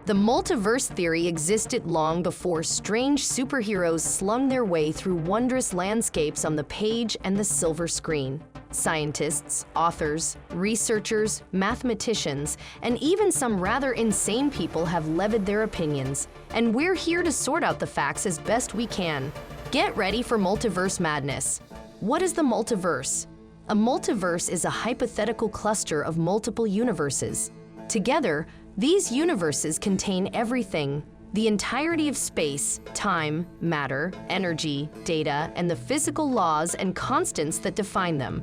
The multiverse theory existed long before strange superheroes slung their way through wondrous landscapes on the page and the silver screen. Scientists, authors, researchers, mathematicians, and even some rather insane people have levied their opinions, and we're here to sort out the facts as best we can. Get ready for multiverse madness. What is the multiverse? A multiverse is a hypothetical cluster of multiple universes. Together, these universes contain everything: the entirety of space, time, matter, energy, data, and the physical laws and constants that define them.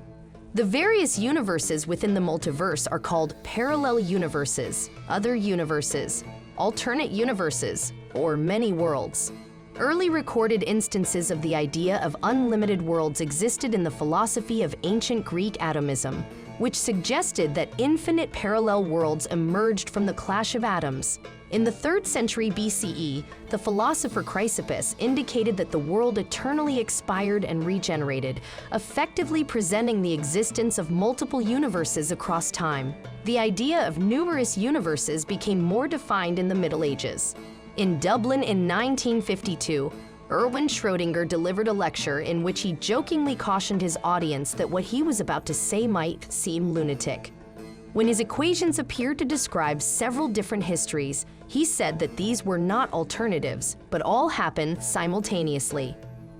The various universes within the multiverse are called parallel universes, other universes, alternate universes, or many worlds. Early recorded instances of the idea of unlimited worlds existed in the philosophy of ancient Greek atomism, which suggested that infinite parallel worlds emerged from the clash of atoms. In the 3rd century BCE, the philosopher Chrysippus indicated that the world eternally expired and regenerated, effectively presenting the existence of multiple universes across time. The idea of numerous universes became more defined in the Middle Ages. In Dublin in 1952, Erwin Schrödinger delivered a lecture in which he jokingly cautioned his audience that what he was about to say might seem lunatic. When his equations appeared to describe several different histories, he said that these were not alternatives, but all happen simultaneously.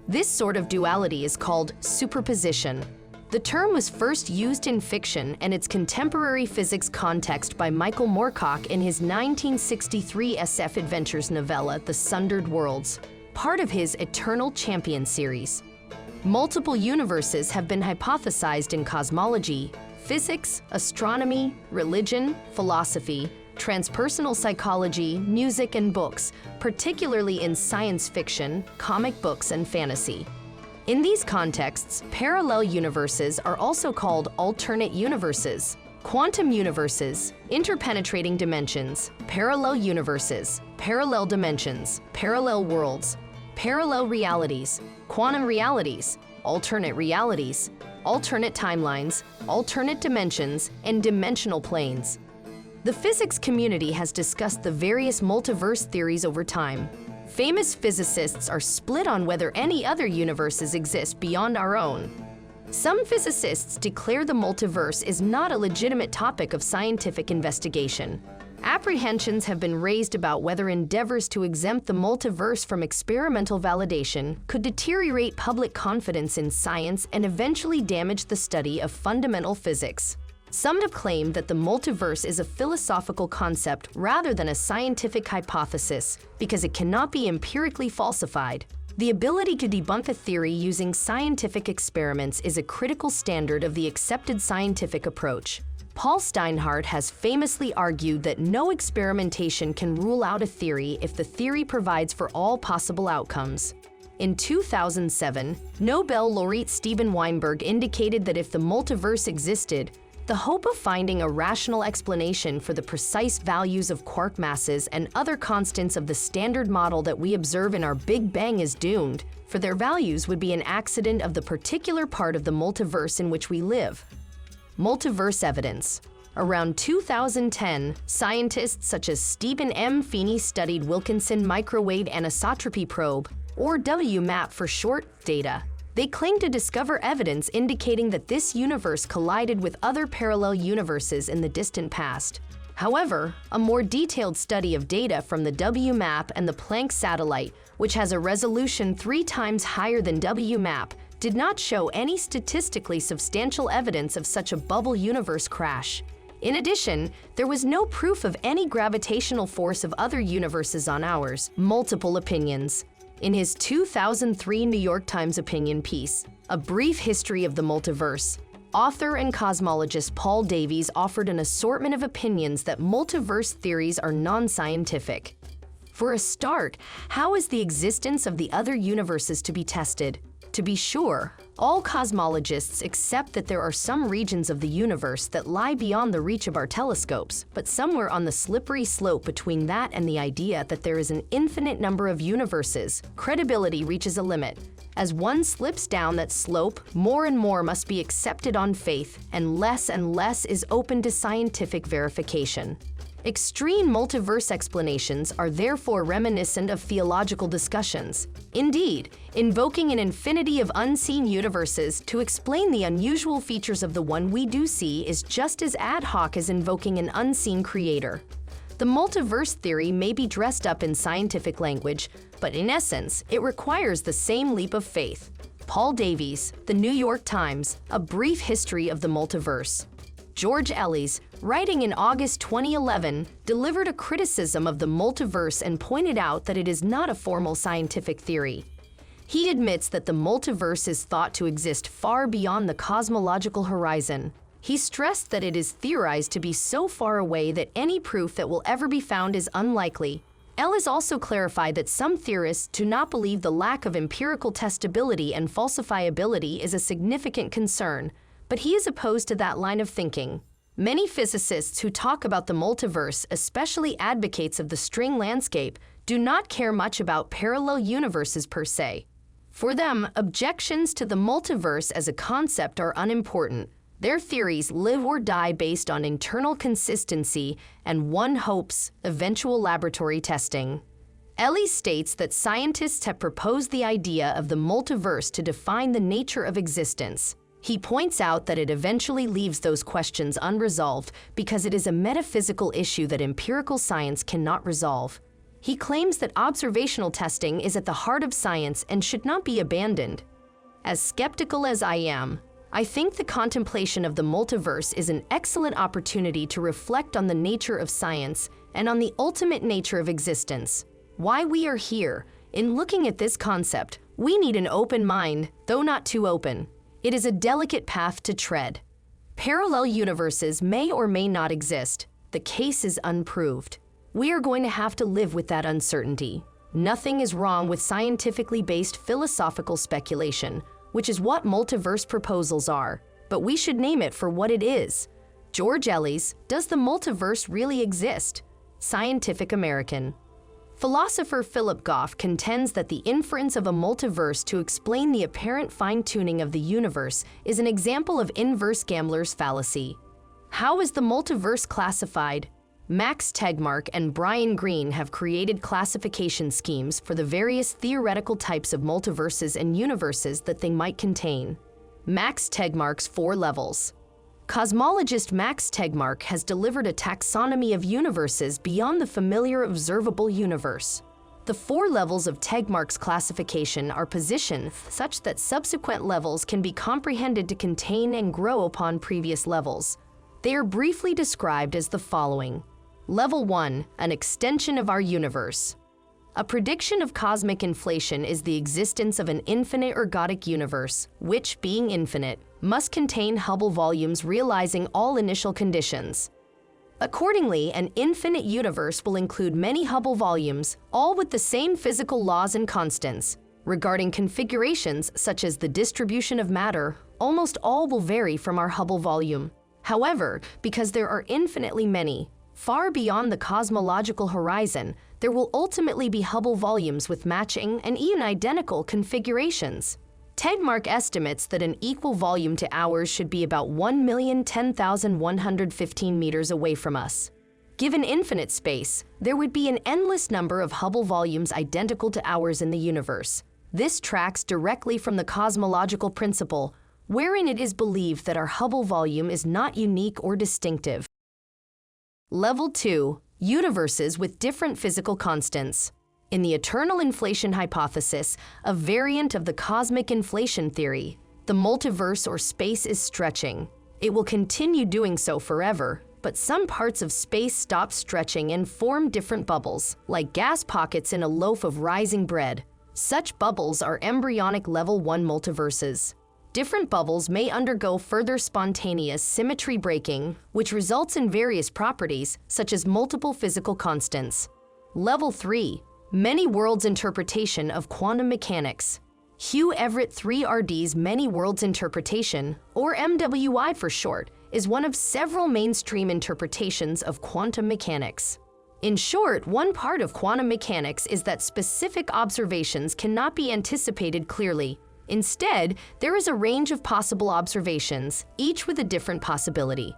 This sort of duality is called superposition. The term was first used in fiction and its contemporary physics context by Michael Moorcock in his 1963 SF Adventures novella, The Sundered Worlds, part of his Eternal Champion series. Multiple universes have been hypothesized in cosmology, physics, astronomy, religion, philosophy, transpersonal psychology, music, and books, particularly in science fiction, comic books, and fantasy. In these contexts, parallel universes are also called alternate universes, quantum universes, interpenetrating dimensions, parallel universes, parallel dimensions, parallel worlds, parallel realities, quantum realities, alternate timelines, alternate dimensions, and dimensional planes. The physics community has discussed the various multiverse theories over time. Famous physicists are split on whether any other universes exist beyond our own. Some physicists declare the multiverse is not a legitimate topic of scientific investigation. Apprehensions have been raised about whether endeavors to exempt the multiverse from experimental validation could deteriorate public confidence in science and eventually damage the study of fundamental physics. Some have claimed that the multiverse is a philosophical concept rather than a scientific hypothesis because it cannot be empirically falsified. The ability to debunk a theory using scientific experiments is a critical standard of the accepted scientific approach. Paul Steinhardt has famously argued that no experimentation can rule out a theory if the theory provides for all possible outcomes. In 2007, Nobel laureate Steven Weinberg indicated that if the multiverse existed, the hope of finding a rational explanation for the precise values of quark masses and other constants of the standard model that we observe in our Big Bang is doomed, for their values would be an accident of the particular part of the multiverse in which we live. Multiverse evidence. Around 2010, scientists such as Stephen M. Feeney studied Wilkinson Microwave Anisotropy Probe, or WMAP for short, data. They claim to discover evidence indicating that this universe collided with other parallel universes in the distant past. However, a more detailed study of data from the WMAP and the Planck satellite, which has a resolution 3 times higher than WMAP, did not show any statistically substantial evidence of such a bubble universe crash. In addition, there was no proof of any gravitational force of other universes on ours. Multiple opinions. In his 2003 New York Times opinion piece, A Brief History of the Multiverse, author and cosmologist Paul Davies offered an assortment of opinions that multiverse theories are non-scientific. For a start, how is the existence of the other universes to be tested? To be sure, all cosmologists accept that there are some regions of the universe that lie beyond the reach of our telescopes, but somewhere on the slippery slope between that and the idea that there is an infinite number of universes, credibility reaches a limit. As one slips down that slope, more and more must be accepted on faith, and less is open to scientific verification. Extreme multiverse explanations are therefore reminiscent of theological discussions. Indeed, invoking an infinity of unseen universes to explain the unusual features of the one we do see is just as ad hoc as invoking an unseen creator. The multiverse theory may be dressed up in scientific language, but in essence, it requires the same leap of faith. Paul Davies, The New York Times, A Brief History of the Multiverse. George Ellis, writing in August 2011, delivered a criticism of the multiverse and pointed out that it is not a formal scientific theory. He admits that the multiverse is thought to exist far beyond the cosmological horizon. He stressed that it is theorized to be so far away that any proof that will ever be found is unlikely. Ellis also clarified that some theorists do not believe the lack of empirical testability and falsifiability is a significant concern, but he is opposed to that line of thinking. Many physicists who talk about the multiverse, especially advocates of the string landscape, do not care much about parallel universes per se. For them, objections to the multiverse as a concept are unimportant. Their theories live or die based on internal consistency and one hopes eventual laboratory testing. Ellis states that scientists have proposed the idea of the multiverse to define the nature of existence. He points out that it eventually leaves those questions unresolved because it is a metaphysical issue that empirical science cannot resolve. He claims that observational testing is at the heart of science and should not be abandoned. As skeptical as I am, I think the contemplation of the multiverse is an excellent opportunity to reflect on the nature of science and on the ultimate nature of existence. Why we are here. In looking at this concept, we need an open mind, though not too open. It is a delicate path to tread. Parallel universes may or may not exist. The case is unproved. We are going to have to live with that uncertainty. Nothing is wrong with scientifically based philosophical speculation, which is what multiverse proposals are, but we should name it for what it is. George Ellis, Does the Multiverse Really Exist? Scientific American. Philosopher Philip Goff contends that the inference of a multiverse to explain the apparent fine-tuning of the universe is an example of inverse gambler's fallacy. How is the multiverse classified? Max Tegmark and Brian Greene have created classification schemes for the various theoretical types of multiverses and universes that they might contain. Max Tegmark's 4 levels. Cosmologist Max Tegmark has delivered a taxonomy of universes beyond the familiar observable universe. The 4 levels of Tegmark's classification are positioned such that subsequent levels can be comprehended to contain and grow upon previous levels. They are briefly described as the following. Level 1, an extension of our universe. A prediction of cosmic inflation is the existence of an infinite ergodic universe, which, being infinite, must contain Hubble volumes realizing all initial conditions. Accordingly, an infinite universe will include many Hubble volumes, all with the same physical laws and constants. Regarding configurations such as the distribution of matter, almost all will vary from our Hubble volume. However, because there are infinitely many, far beyond the cosmological horizon, there will ultimately be Hubble volumes with matching and even identical configurations. Tegmark estimates that an equal volume to ours should be about 1,010,115 meters away from us. Given infinite space, there would be an endless number of Hubble volumes identical to ours in the universe. This tracks directly from the cosmological principle, wherein it is believed that our Hubble volume is not unique or distinctive. Level 2, universes with different physical constants. In the eternal inflation hypothesis, a variant of the cosmic inflation theory, the multiverse or space is stretching. It will continue doing so forever, but some parts of space stop stretching and form different bubbles, like gas pockets in a loaf of rising bread. Such bubbles are embryonic level 1 multiverses. Different bubbles may undergo further spontaneous symmetry breaking, which results in various properties, such as multiple physical constants. Level 3, Many Worlds Interpretation of Quantum Mechanics. Hugh Everett 3RD's Many Worlds Interpretation, or MWI for short, is one of several mainstream interpretations of quantum mechanics. In short, one part of quantum mechanics is that specific observations cannot be anticipated clearly. Instead, there is a range of possible observations, each with a different possibility.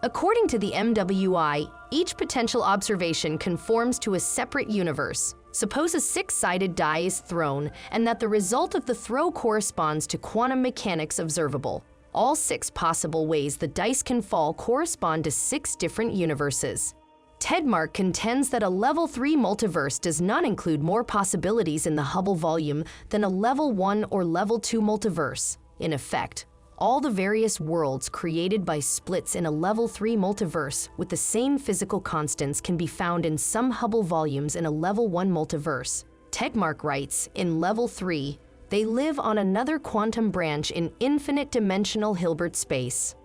According to the MWI, each potential observation conforms to a separate universe. Suppose a six-sided die is thrown and that the result of the throw corresponds to quantum mechanics observable. All 6 possible ways the dice can fall correspond to 6 different universes. Tedmark contends that a level 3 multiverse does not include more possibilities in the Hubble volume than a level 1 or level 2 multiverse. In effect, all the various worlds created by splits in a level 3 multiverse with the same physical constants can be found in some Hubble volumes in a level 1 multiverse. Tedmark writes, in level 3, they live on another quantum branch in infinite dimensional Hilbert space.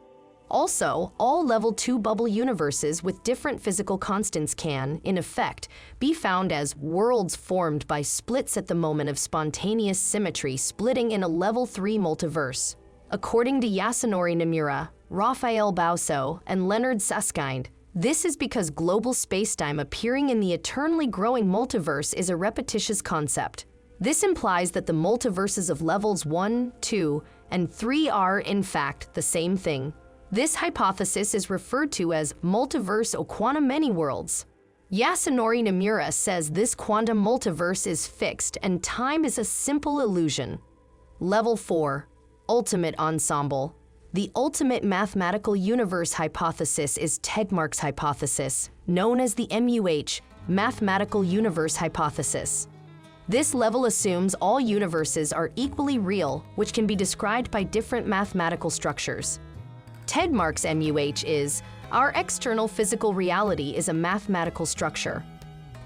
Also, all level 2 bubble universes with different physical constants can, in effect, be found as worlds formed by splits at the moment of spontaneous symmetry splitting in a level 3 multiverse. According to Yasunori Nomura, Raphael Bauso, and Leonard Susskind, this is because global spacetime appearing in the eternally growing multiverse is a repetitious concept. This implies that the multiverses of levels 1, 2, and 3 are, in fact, the same thing. This hypothesis is referred to as multiverse or quantum many-worlds. Yasunori Nomura says this quantum multiverse is fixed and time is a simple illusion. Level 4. Ultimate ensemble. The ultimate mathematical universe hypothesis is Tedmark's hypothesis, known as the MUH, mathematical universe hypothesis. This level assumes all universes are equally real, which can be described by different mathematical structures. Tedmark's MUH is, our external physical reality is a mathematical structure.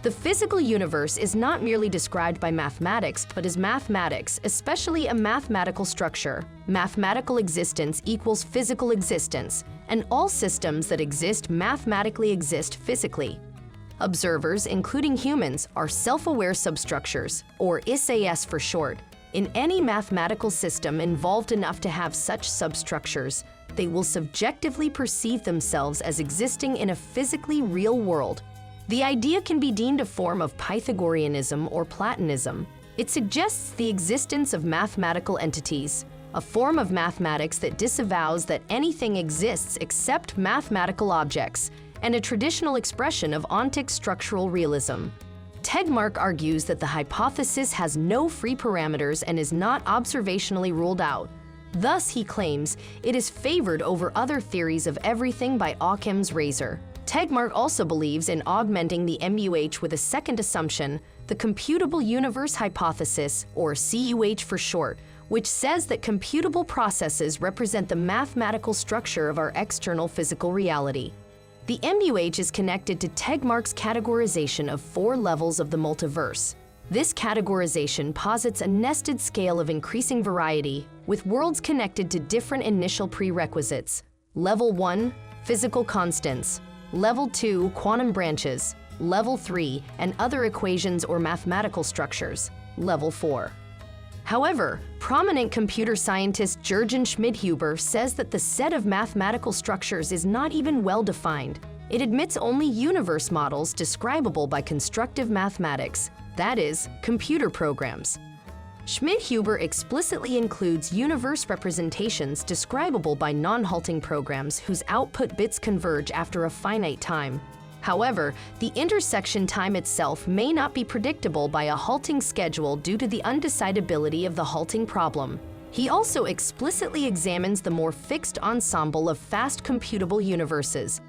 The physical universe is not merely described by mathematics, but is mathematics, especially a mathematical structure. Mathematical existence equals physical existence, and all systems that exist mathematically exist physically. Observers, including humans, are self-aware substructures, or SAS for short. In any mathematical system involved enough to have such substructures, they will subjectively perceive themselves as existing in a physically real world. The idea can be deemed a form of Pythagoreanism or Platonism. It suggests the existence of mathematical entities, a form of mathematics that disavows that anything exists except mathematical objects, and a traditional expression of ontic structural realism. Tedmark argues that the hypothesis has no free parameters and is not observationally ruled out. Thus, he claims, it is favored over other theories of everything by Occam's razor. Tedmark also believes in augmenting the MUH with a second assumption, the computable universe hypothesis, or CUH for short, which says that computable processes represent the mathematical structure of our external physical reality. The MUH is connected to Tedmark's categorization of 4 levels of the multiverse. This categorization posits a nested scale of increasing variety, with worlds connected to different initial prerequisites. Level 1, physical constants. Level 2, quantum branches. Level 3, and other equations or mathematical structures. Level 4. However, prominent computer scientist Jürgen Schmidhuber says that the set of mathematical structures is not even well defined. It admits only universe models describable by constructive mathematics, that is, computer programs. Schmidhuber explicitly includes universe representations describable by non-halting programs whose output bits converge after a finite time. However, the intersection time itself may not be predictable by a halting schedule due to the undecidability of the halting problem. He also explicitly examines the more fixed ensemble of fast computable universes.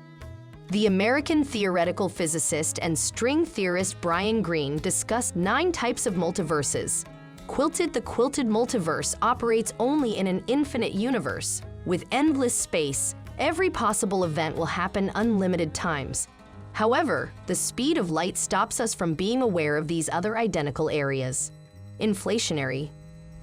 The American theoretical physicist and string theorist Brian Greene discussed 9 types of multiverses. The quilted multiverse operates only in an infinite universe. With endless space, every possible event will happen unlimited times. However, the speed of light stops us from being aware of these other identical areas. Inflationary.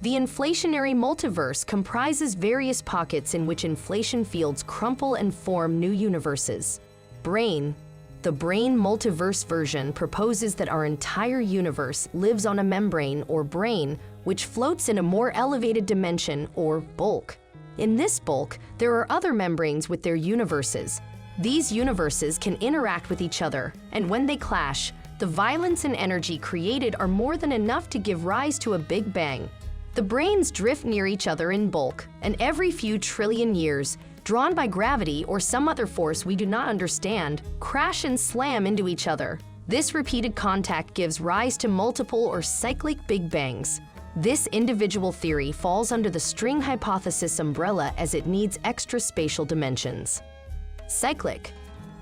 The inflationary multiverse comprises various pockets in which inflation fields crumple and form new universes. Brane. The brane multiverse version proposes that our entire universe lives on a membrane or brane, which floats in a more elevated dimension or bulk. In this bulk, there are other membranes with their universes. These universes can interact with each other, and when they clash, the violence and energy created are more than enough to give rise to a Big Bang. The branes drift near each other in bulk, and every few trillion years, drawn by gravity or some other force we do not understand, crash and slam into each other. This repeated contact gives rise to multiple or cyclic Big Bangs. This individual theory falls under the string hypothesis umbrella as it needs extra spatial dimensions. Cyclic.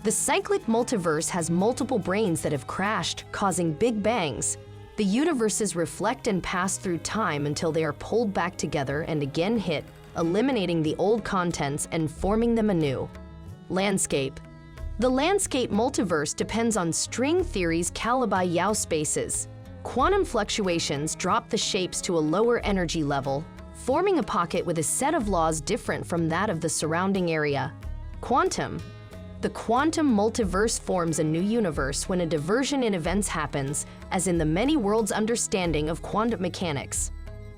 The cyclic multiverse has multiple brains that have crashed, causing Big Bangs. The universes reflect and pass through time until they are pulled back together and again hit, eliminating the old contents and forming them anew. Landscape. The landscape multiverse depends on string theory's Calabi-Yau spaces. Quantum fluctuations drop the shapes to a lower energy level, forming a pocket with a set of laws different from that of the surrounding area. Quantum. The quantum multiverse forms a new universe when a diversion in events happens, as in the many worlds understanding of quantum mechanics.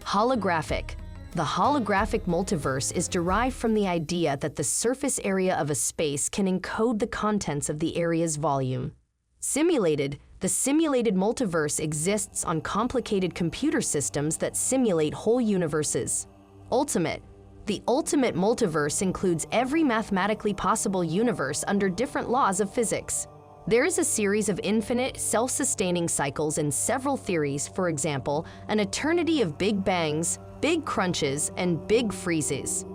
Holographic. The holographic multiverse is derived from the idea that the surface area of a space can encode the contents of the area's volume. Simulated. The simulated multiverse exists on complicated computer systems that simulate whole universes. Ultimate. The ultimate multiverse includes every mathematically possible universe under different laws of physics. There is a series of infinite, self-sustaining cycles in several theories, for example, an eternity of Big Bangs, Big Crunches, and Big Freezes.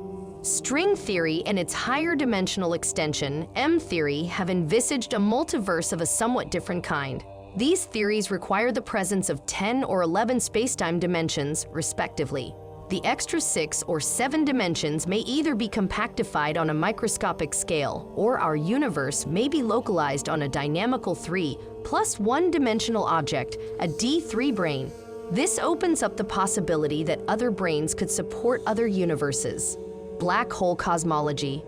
String theory and its higher dimensional extension, M-theory, have envisaged a multiverse of a somewhat different kind. These theories require the presence of 10 or 11 spacetime dimensions, respectively. The extra 6 or 7 dimensions may either be compactified on a microscopic scale, or our universe may be localized on a dynamical 3 plus 1-dimensional object, a D3 brain. This opens up the possibility that other brains could support other universes. Black hole cosmology.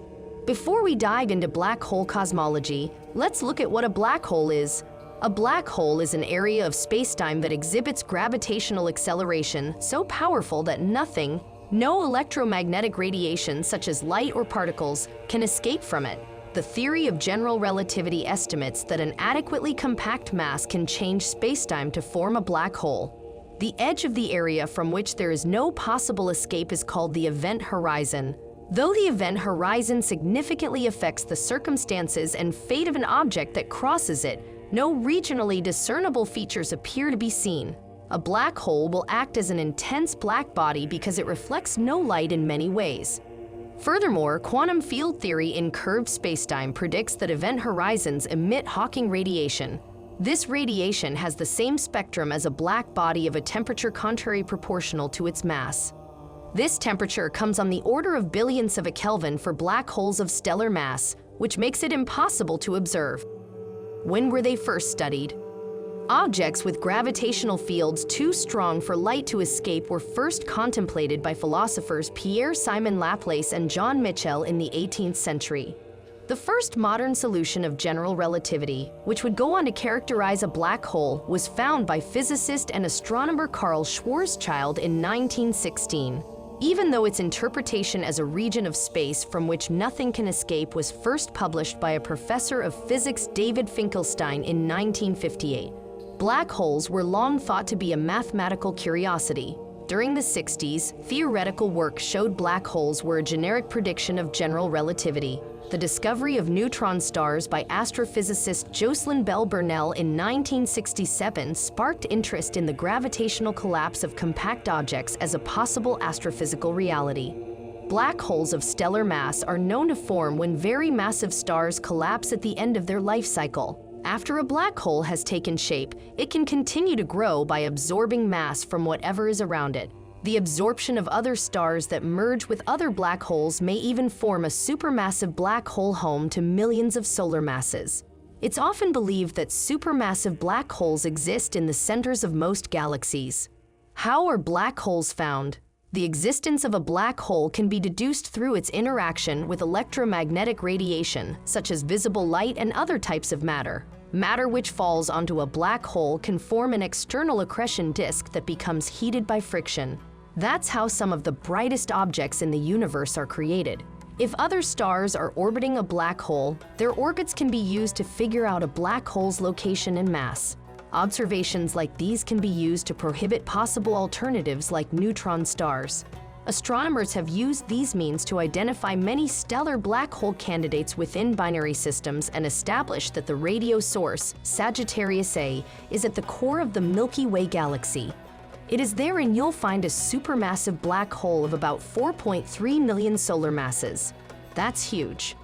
Before we dive into black hole cosmology, let's look at what a black hole is. A black hole is an area of spacetime that exhibits gravitational acceleration so powerful that nothing, no electromagnetic radiation such as light or particles, can escape from it. The theory of general relativity estimates that an adequately compact mass can change spacetime to form a black hole. The edge of the area from which there is no possible escape is called the event horizon. Though the event horizon significantly affects the circumstances and fate of an object that crosses it, no regionally discernible features appear to be seen. A black hole will act as an intense black body because it reflects no light in many ways. Furthermore, quantum field theory in curved spacetime predicts that event horizons emit Hawking radiation. This radiation has the same spectrum as a black body of a temperature contrary proportional to its mass. This temperature comes on the order of billionths of a Kelvin for black holes of stellar mass, which makes it impossible to observe. When were they first studied? Objects with gravitational fields too strong for light to escape were first contemplated by philosophers Pierre-Simon Laplace and John Michell in the 18th century. The first modern solution of general relativity, which would go on to characterize a black hole, was found by physicist and astronomer Karl Schwarzschild in 1916. Even though its interpretation as a region of space from which nothing can escape was first published by a professor of physics David Finkelstein in 1958. Black holes were long thought to be a mathematical curiosity. During the 60s, theoretical work showed black holes were a generic prediction of general relativity. The discovery of neutron stars by astrophysicist Jocelyn Bell Burnell in 1967 sparked interest in the gravitational collapse of compact objects as a possible astrophysical reality. Black holes of stellar mass are known to form when very massive stars collapse at the end of their life cycle. After a black hole has taken shape, it can continue to grow by absorbing mass from whatever is around it. The absorption of other stars that merge with other black holes may even form a supermassive black hole home to millions of solar masses. It's often believed that supermassive black holes exist in the centers of most galaxies. How are black holes found? The existence of a black hole can be deduced through its interaction with electromagnetic radiation, such as visible light and other types of matter. Matter which falls onto a black hole can form an external accretion disk that becomes heated by friction. That's how some of the brightest objects in the universe are created. If other stars are orbiting a black hole, their orbits can be used to figure out a black hole's location and mass. Observations like these can be used to prohibit possible alternatives like neutron stars. Astronomers have used these means to identify many stellar black hole candidates within binary systems and establish that the radio source, Sagittarius A, is at the core of the Milky Way galaxy. It is therein you'll find a supermassive black hole of about 4.3 million solar masses. That's huge.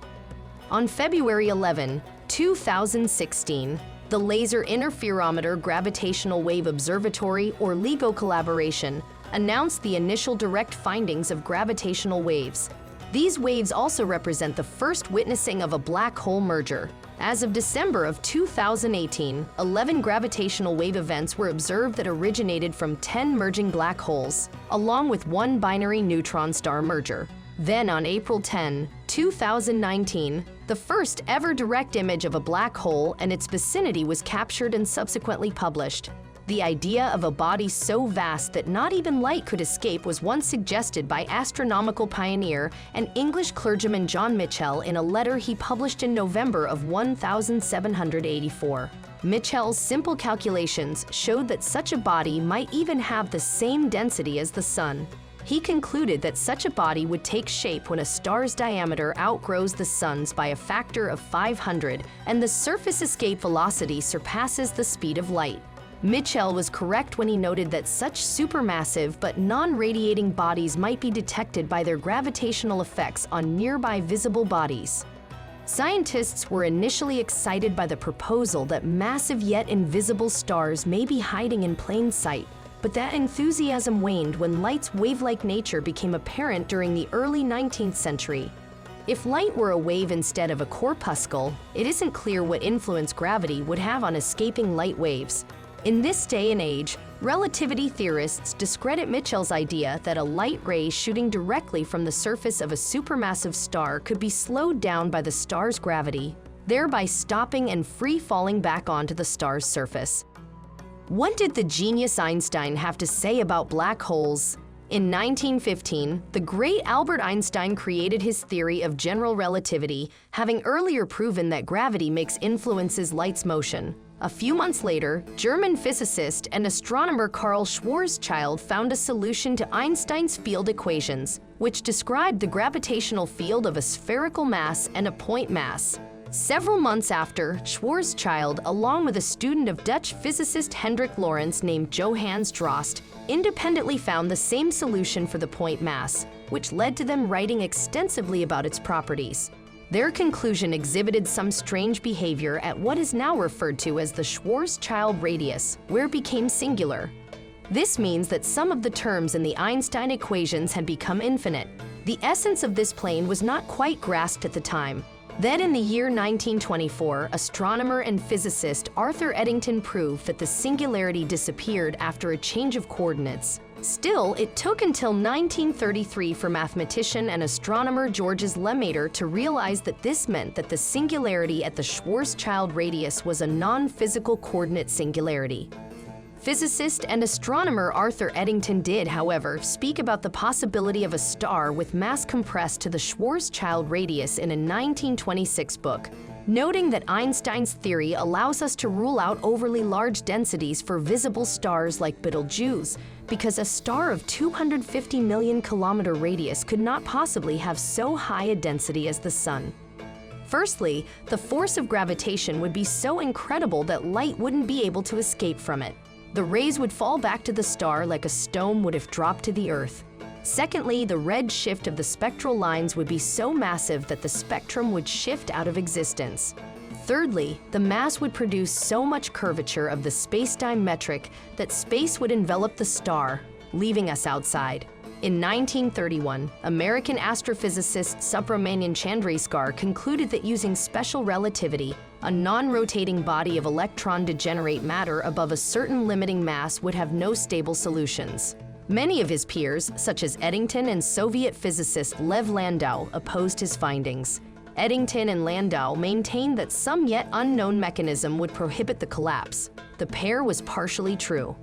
On February 11, 2016, the Laser Interferometer Gravitational Wave Observatory, or LIGO collaboration, announced the initial direct findings of gravitational waves. These waves also represent the first witnessing of a black hole merger. As of December of 2018, 11 gravitational wave events were observed that originated from 10 merging black holes, along with one binary neutron star merger. Then on April 10, 2019, the first ever direct image of a black hole and its vicinity was captured and subsequently published. The idea of a body so vast that not even light could escape was once suggested by astronomical pioneer and English clergyman John Michell in a letter he published in November of 1784. Michell's simple calculations showed that such a body might even have the same density as the Sun. He concluded that such a body would take shape when a star's diameter outgrows the Sun's by a factor of 500 and the surface escape velocity surpasses the speed of light. Michell was correct when he noted that such supermassive but non-radiating bodies might be detected by their gravitational effects on nearby visible bodies. Scientists were initially excited by the proposal that massive yet invisible stars may be hiding in plain sight, but that enthusiasm waned when light's wave-like nature became apparent during the early 19th century. If light were a wave instead of a corpuscle, it isn't clear what influence gravity would have on escaping light waves. In this day and age, relativity theorists discredit Michell's idea that a light ray shooting directly from the surface of a supermassive star could be slowed down by the star's gravity, thereby stopping and free-falling back onto the star's surface. What did the genius Einstein have to say about black holes? In 1915, the great Albert Einstein created his theory of general relativity, having earlier proven that gravity influences light's motion. A few months later, German physicist and astronomer Karl Schwarzschild found a solution to Einstein's field equations, which described the gravitational field of a spherical mass and a point mass. Several months after, Schwarzschild, along with a student of Dutch physicist Hendrik Lorentz named Johannes Drost, independently found the same solution for the point mass, which led to them writing extensively about its properties. Their conclusion exhibited some strange behavior at what is now referred to as the Schwarzschild radius, where it became singular. This means that some of the terms in the Einstein equations had become infinite. The essence of this plane was not quite grasped at the time. Then in the year 1924, astronomer and physicist Arthur Eddington proved that the singularity disappeared after a change of coordinates. Still, it took until 1933 for mathematician and astronomer Georges Lemaître to realize that this meant that the singularity at the Schwarzschild radius was a non-physical coordinate singularity. Physicist and astronomer Arthur Eddington did, however, speak about the possibility of a star with mass compressed to the Schwarzschild radius in a 1926 book, noting that Einstein's theory allows us to rule out overly large densities for visible stars like Betelgeuse, because a star of 250 million kilometer radius could not possibly have so high a density as the Sun. Firstly, the force of gravitation would be so incredible that light wouldn't be able to escape from it. The rays would fall back to the star like a stone would if dropped to the Earth. Secondly, the red shift of the spectral lines would be so massive that the spectrum would shift out of existence. Thirdly, the mass would produce so much curvature of the spacetime metric that space would envelop the star, leaving us outside. In 1931, American astrophysicist Subramanian Chandrasekhar concluded that using special relativity, a non-rotating body of electron-degenerate matter above a certain limiting mass would have no stable solutions. Many of his peers, such as Eddington and Soviet physicist Lev Landau, opposed his findings. Eddington and Landau maintained that some yet unknown mechanism would prohibit the collapse. The pair was partially true.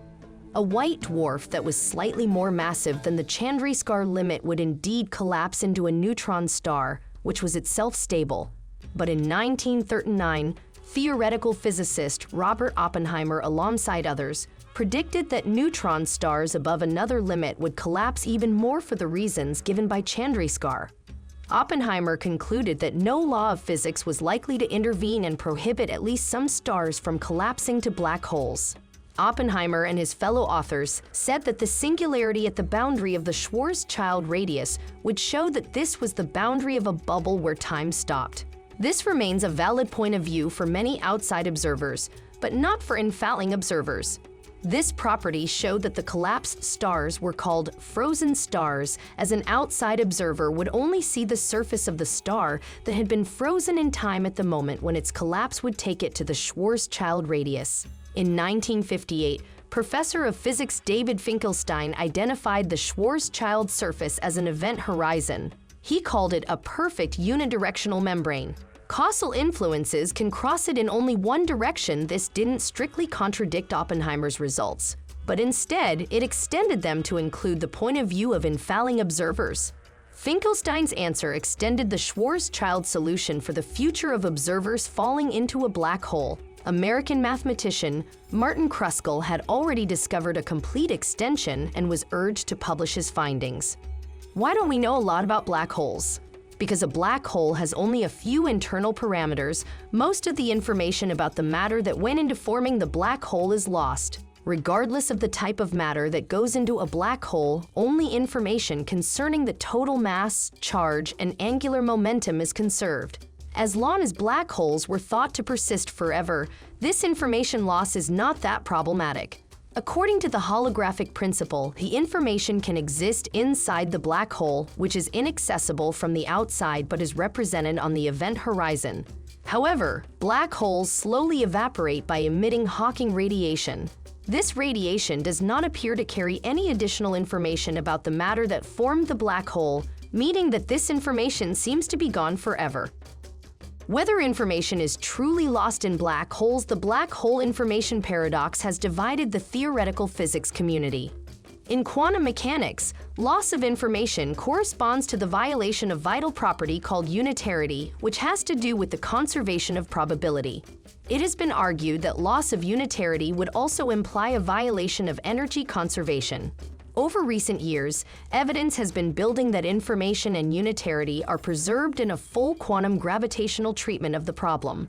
A white dwarf that was slightly more massive than the Chandrasekhar limit would indeed collapse into a neutron star, which was itself stable. But in 1939, theoretical physicist Robert Oppenheimer, alongside others, predicted that neutron stars above another limit would collapse even more for the reasons given by Chandrasekhar. Oppenheimer concluded that no law of physics was likely to intervene and prohibit at least some stars from collapsing to black holes. Oppenheimer and his fellow authors said that the singularity at the boundary of the Schwarzschild radius would show that this was the boundary of a bubble where time stopped. This remains a valid point of view for many outside observers, but not for infalling observers. This property showed that the collapsed stars were called frozen stars, as an outside observer would only see the surface of the star that had been frozen in time at the moment when its collapse would take it to the Schwarzschild radius. In 1958, Professor of Physics David Finkelstein identified the Schwarzschild surface as an event horizon. He called it a perfect unidirectional membrane. Causal influences can cross it in only one direction. This didn't strictly contradict Oppenheimer's results, but instead it extended them to include the point of view of infalling observers. Finkelstein's answer extended the Schwarzschild solution for the future of observers falling into a black hole. American mathematician Martin Kruskal had already discovered a complete extension and was urged to publish his findings. Why don't we know a lot about black holes? Because a black hole has only a few internal parameters, most of the information about the matter that went into forming the black hole is lost. Regardless of the type of matter that goes into a black hole, only information concerning the total mass, charge, and angular momentum is conserved. As long as black holes were thought to persist forever, this information loss is not that problematic. According to the holographic principle, the information can exist inside the black hole, which is inaccessible from the outside but is represented on the event horizon. However, black holes slowly evaporate by emitting Hawking radiation. This radiation does not appear to carry any additional information about the matter that formed the black hole, meaning that this information seems to be gone forever. Whether information is truly lost in black holes, the black hole information paradox has divided the theoretical physics community. In quantum mechanics, loss of information corresponds to the violation of vital property called unitarity, which has to do with the conservation of probability. It has been argued that loss of unitarity would also imply a violation of energy conservation. Over recent years, evidence has been building that information and unitarity are preserved in a full quantum gravitational treatment of the problem.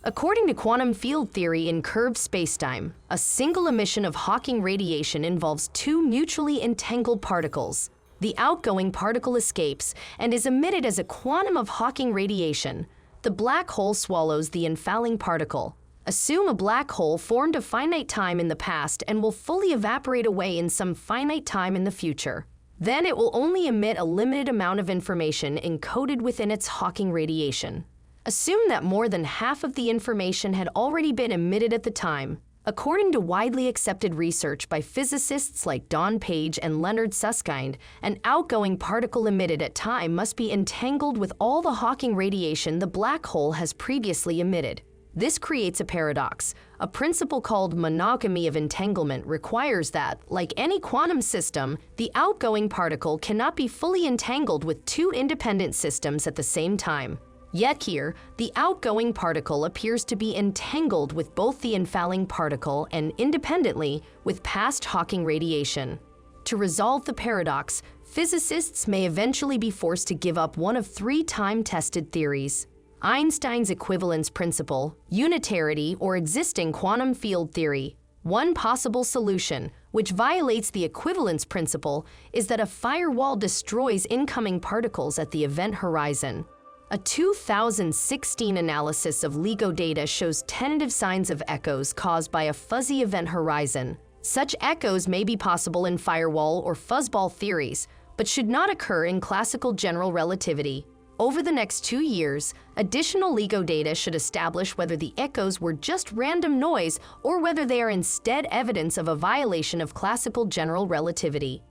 According to quantum field theory in curved spacetime, a single emission of Hawking radiation involves two mutually entangled particles. The outgoing particle escapes and is emitted as a quantum of Hawking radiation. The black hole swallows the infalling particle. Assume a black hole formed a finite time in the past and will fully evaporate away in some finite time in the future. Then it will only emit a limited amount of information encoded within its Hawking radiation. Assume that more than half of the information had already been emitted at the time. According to widely accepted research by physicists like Don Page and Leonard Susskind, an outgoing particle emitted at time must be entangled with all the Hawking radiation the black hole has previously emitted. This creates a paradox. A principle called monogamy of entanglement requires that, like any quantum system, the outgoing particle cannot be fully entangled with two independent systems at the same time. Yet here, the outgoing particle appears to be entangled with both the infalling particle and, independently, with past Hawking radiation. To resolve the paradox, physicists may eventually be forced to give up one of three time-tested theories: Einstein's equivalence principle, unitarity, or existing quantum field theory. One possible solution, which violates the equivalence principle, is that a firewall destroys incoming particles at the event horizon. A 2016 analysis of LIGO data shows tentative signs of echoes caused by a fuzzy event horizon. Such echoes may be possible in firewall or fuzzball theories, but should not occur in classical general relativity. Over the next 2 years, additional LIGO data should establish whether the echoes were just random noise or whether they are instead evidence of a violation of classical general relativity.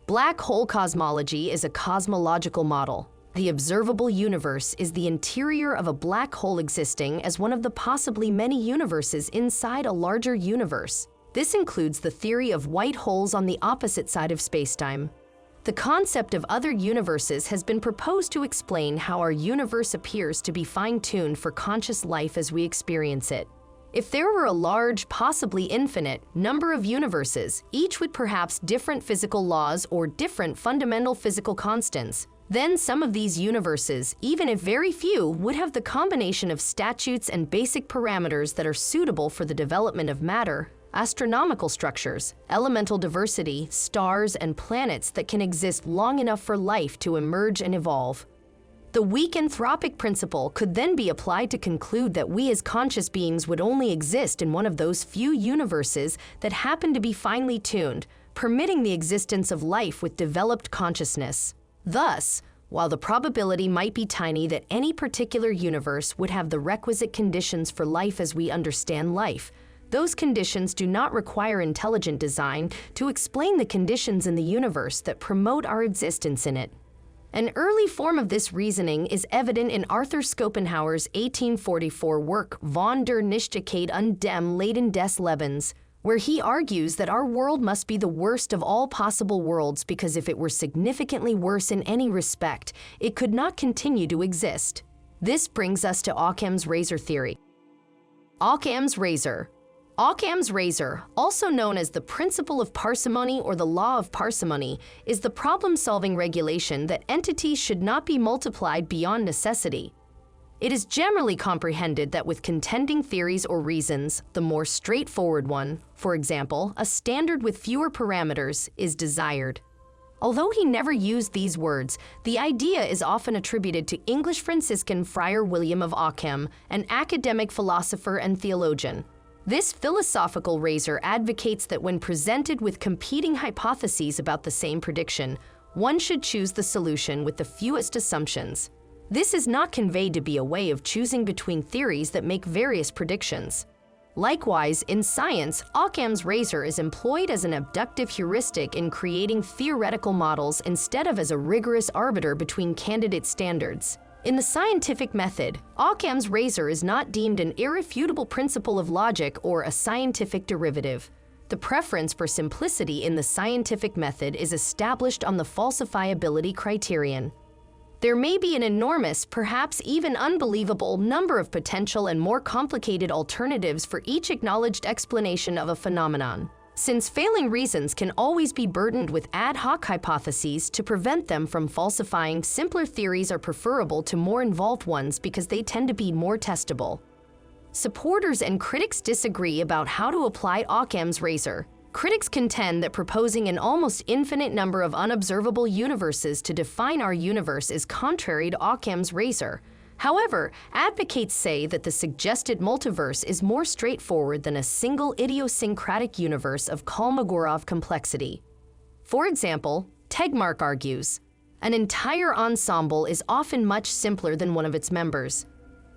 Black hole cosmology is a cosmological model. The observable universe is the interior of a black hole existing as one of the possibly many universes inside a larger universe. This includes the theory of white holes on the opposite side of spacetime. The concept of other universes has been proposed to explain how our universe appears to be fine-tuned for conscious life as we experience it. If there were a large, possibly infinite, number of universes, each with perhaps different physical laws or different fundamental physical constants, then some of these universes, even if very few, would have the combination of statutes and basic parameters that are suitable for the development of matter, astronomical structures, elemental diversity, stars, and planets that can exist long enough for life to emerge and evolve. The weak anthropic principle could then be applied to conclude that we as conscious beings would only exist in one of those few universes that happen to be finely tuned, permitting the existence of life with developed consciousness. Thus, while the probability might be tiny that any particular universe would have the requisite conditions for life as we understand life, those conditions do not require intelligent design to explain the conditions in the universe that promote our existence in it. An early form of this reasoning is evident in Arthur Schopenhauer's 1844 work Von der Nichtigkeit und dem Leiden des Lebens, where he argues that our world must be the worst of all possible worlds because if it were significantly worse in any respect, it could not continue to exist. This brings us to Occam's razor theory. Occam's razor. Occam's razor, also known as the principle of parsimony or the law of parsimony, is the problem-solving regulation that entities should not be multiplied beyond necessity. It is generally comprehended that with contending theories or reasons, the more straightforward one, for example, a standard with fewer parameters, is desired. Although he never used these words, the idea is often attributed to English Franciscan Friar William of Ockham, an academic philosopher and theologian. This philosophical razor advocates that when presented with competing hypotheses about the same prediction, one should choose the solution with the fewest assumptions. This is not conveyed to be a way of choosing between theories that make various predictions. Likewise, in science, Occam's razor is employed as an abductive heuristic in creating theoretical models instead of as a rigorous arbiter between candidate standards. In the scientific method, Occam's razor is not deemed an irrefutable principle of logic or a scientific derivative. The preference for simplicity in the scientific method is established on the falsifiability criterion. There may be an enormous, perhaps even unbelievable, number of potential and more complicated alternatives for each acknowledged explanation of a phenomenon. Since failing reasons can always be burdened with ad hoc hypotheses to prevent them from falsifying, simpler theories are preferable to more involved ones because they tend to be more testable. Supporters and critics disagree about how to apply Occam's razor. Critics contend that proposing an almost infinite number of unobservable universes to define our universe is contrary to Occam's razor. However, advocates say that the suggested multiverse is more straightforward than a single idiosyncratic universe of Kolmogorov complexity. For example, Tegmark argues, an entire ensemble is often much simpler than one of its members.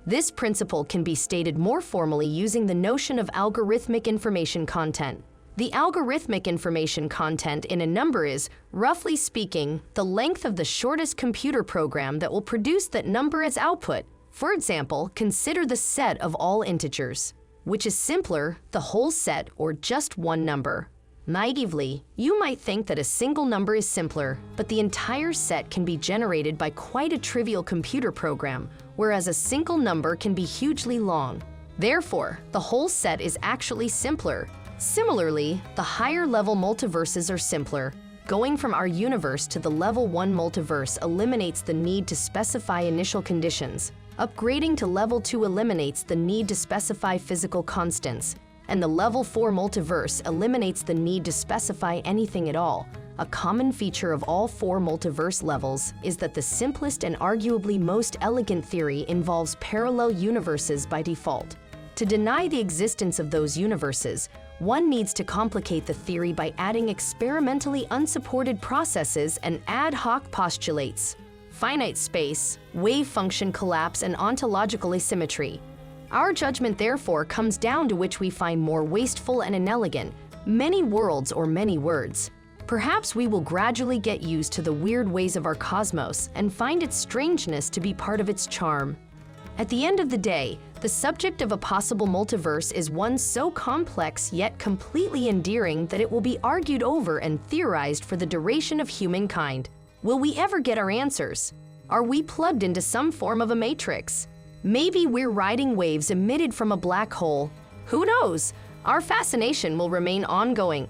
This principle can be stated more formally using the notion of algorithmic information content. The algorithmic information content in a number is, roughly speaking, the length of the shortest computer program that will produce that number as output. For example, consider the set of all integers. Which is simpler, the whole set or just one number? Naively, you might think that a single number is simpler, but the entire set can be generated by quite a trivial computer program, whereas a single number can be hugely long. Therefore, the whole set is actually simpler. Similarly, the higher-level multiverses are simpler. Going from our universe to the level 1 multiverse eliminates the need to specify initial conditions. Upgrading to level 2 eliminates the need to specify physical constants. And the level 4 multiverse eliminates the need to specify anything at all. A common feature of all 4 multiverse levels is that the simplest and arguably most elegant theory involves parallel universes by default. To deny the existence of those universes, one needs to complicate the theory by adding experimentally unsupported processes and ad hoc postulates. Finite space, wave function collapse, and ontological asymmetry. Our judgment therefore comes down to which we find more wasteful and inelegant, many worlds or many words. Perhaps we will gradually get used to the weird ways of our cosmos and find its strangeness to be part of its charm. At the end of the day, the subject of a possible multiverse is one so complex yet completely endearing that it will be argued over and theorized for the duration of humankind. Will we ever get our answers? Are we plugged into some form of a matrix? Maybe we're riding waves emitted from a black hole. Who knows? Our fascination will remain ongoing,